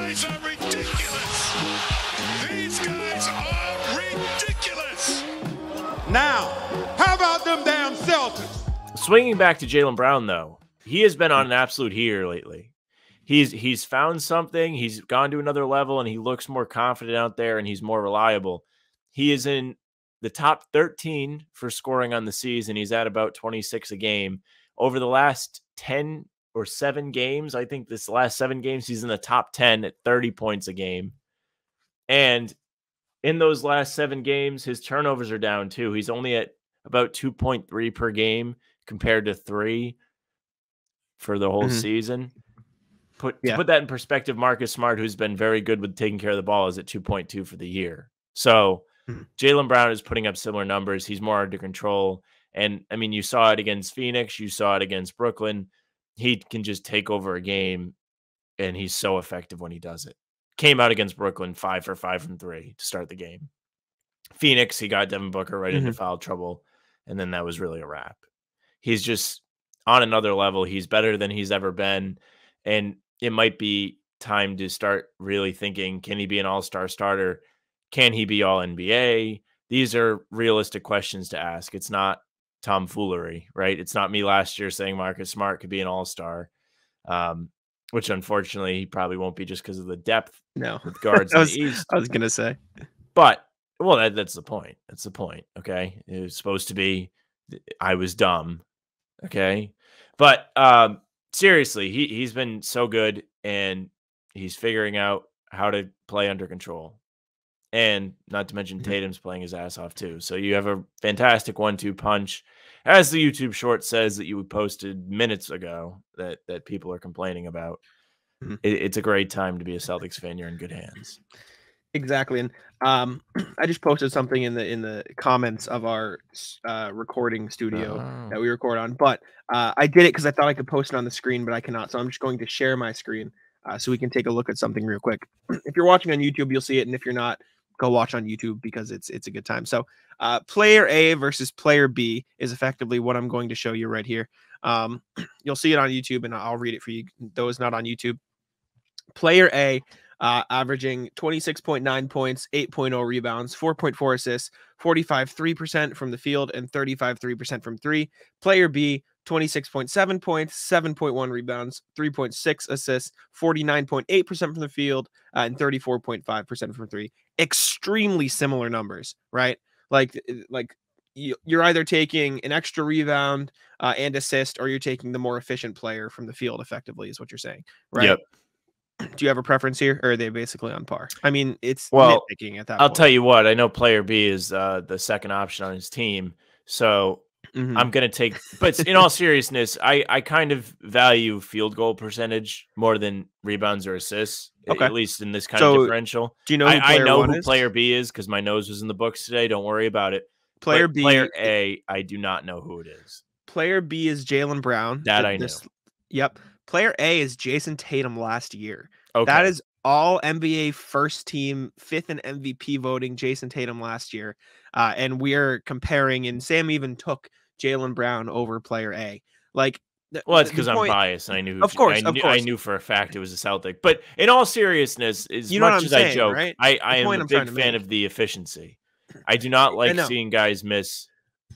guys are ridiculous. These guys are ridiculous. Now, how about them damn Celtics? Swinging back to Jaylen Brown, though, he has been on an absolute heater lately. He's found something. He's gone to another level, and he looks more confident out there, and he's more reliable. He is in the top 13 for scoring on the season. He's at about 26 a game. Over the last 10 or 7 games, I think this last 7 games, he's in the top 10 at 30 points a game. And in those last 7 games, his turnovers are down too. He's only at about 2.3 per game compared to 3 for the whole season. To put that in perspective, Marcus Smart, who's been very good with taking care of the ball, is at 2.2 for the year. So Jaylen Brown is putting up similar numbers. He's more under control. And, I mean, you saw it against Phoenix. You saw it against Brooklyn. He can just take over a game, and he's so effective when he does it. Came out against Brooklyn 5 for 5 from 3 to start the game. Phoenix, he got Devin Booker right into foul trouble, and then that was really a wrap. He's just on another level. He's better than he's ever been, and it might be time to start really thinking, can he be an all-star starter? Can he be all-NBA? These are realistic questions to ask. It's not tomfoolery, right? It's not me last year saying Marcus Smart could be an all-star, which unfortunately he probably won't be just because of the depth with guards in the East. I was going to say. But, well, that's the point. That's the point, okay? It was supposed to be I was dumb, okay? But seriously, he's been so good, and he's figuring out how to play under control. And not to mention Tatum's playing his ass off too. So you have a fantastic 1-2 punch. As the YouTube short says that you posted minutes ago that people are complaining about. It's a great time to be a Celtics fan. You're in good hands. Exactly. And I just posted something in the comments of our recording studio that we record on. But I did it because I thought I could post it on the screen, but I cannot. So I'm just going to share my screen so we can take a look at something real quick. If you're watching on YouTube, you'll see it. And if you're not, go watch on YouTube because it's a good time. So player A versus player B is effectively what I'm going to show you right here. You'll see it on YouTube, and I'll read it for you, those not on YouTube. Player A, averaging 26.9 points, 8.0 rebounds, 4.4 assists, 45.3% from the field, and 35.3% from 3. Player B, 26.7 points, 7.1 rebounds, 3.6 assists, 49.8% from the field, and 34.5% from 3. Extremely similar numbers, right? Like you're either taking an extra rebound and assist, or you're taking the more efficient player from the field effectively, is what you're saying, right? Yep. Do you have a preference here, or are they basically on par? I mean, it's nitpicking at that I'll point. tell you what, I know player B is the second option on his team, so I'm going to take, but in all seriousness, I kind of value field goal percentage more than rebounds or assists, at least in this kind of differential. Do you know who I know who is? player B is because my nose was in the books today. Don't worry about it. Player B, player A, I do not know who it is. Player B is Jaylen Brown. That I know. Yep. Player A is Jason Tatum last year. Okay. That is all NBA first team, 5th in MVP voting, Jason Tatum last year. And we are comparing, and Sam even took Jaylen Brown over player A. Like, well, it's because I'm biased, and I knew. Of course, I knew for a fact it was a Celtic. But in all seriousness, as much as I joke, right? I am a big fan of the efficiency. I do not like seeing guys miss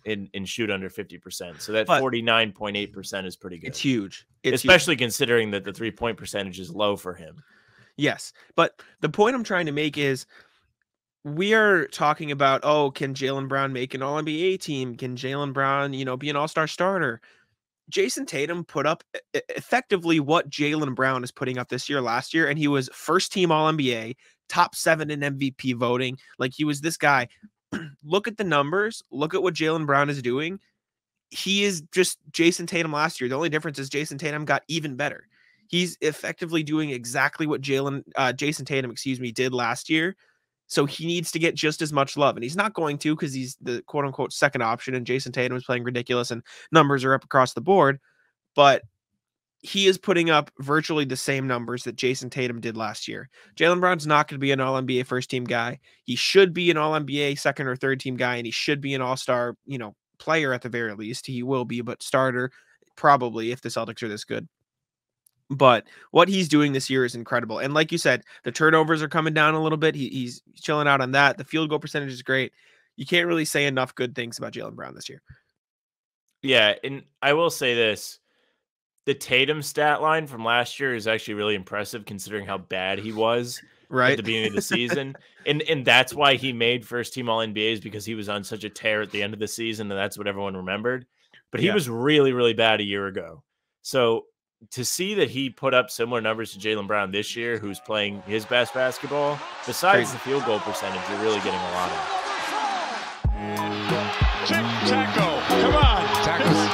and shoot under 50%. So that 49.8% is pretty good. It's huge. Especially considering that the 3-point percentage is low for him. Yes. But the point I'm trying to make is we are talking about, can Jaylen Brown make an All-NBA team? Can Jaylen Brown, be an all-star starter? Jason Tatum put up effectively what Jaylen Brown is putting up this year, last year, and he was first team All-NBA, top 7 in MVP voting. Like, he was this guy. Look at the numbers. Look at what Jaylen Brown is doing. He is just Jason Tatum last year. The only difference is Jason Tatum got even better. He's effectively doing exactly what Jason Tatum, did last year. So he needs to get just as much love, and he's not going to because he's the quote unquote second option, and Jason Tatum is playing ridiculous and numbers are up across the board. But he is putting up virtually the same numbers that Jason Tatum did last year. Jaylen Brown's not going to be an All-NBA first-team guy. He should be an All-NBA second or third-team guy, and he should be an All-Star, player at the very least. He will be, but starter probably if the Celtics are this good. But what he's doing this year is incredible. And like you said, the turnovers are coming down a little bit. He's chilling out on that. The field goal percentage is great. You can't really say enough good things about Jaylen Brown this year. Yeah, and I will say this. The Tatum stat line from last year is actually really impressive considering how bad he was Right at the beginning of the season. And that's why he made first team all NBAs, because he was on such a tear at the end of the season, and that's what everyone remembered. But he was really, really bad a year ago. So to see that he put up similar numbers to Jaylen Brown this year, who's playing his best basketball, besides the field goal percentage, you're really getting a lot of it. Tic-taco. Come on. Taco's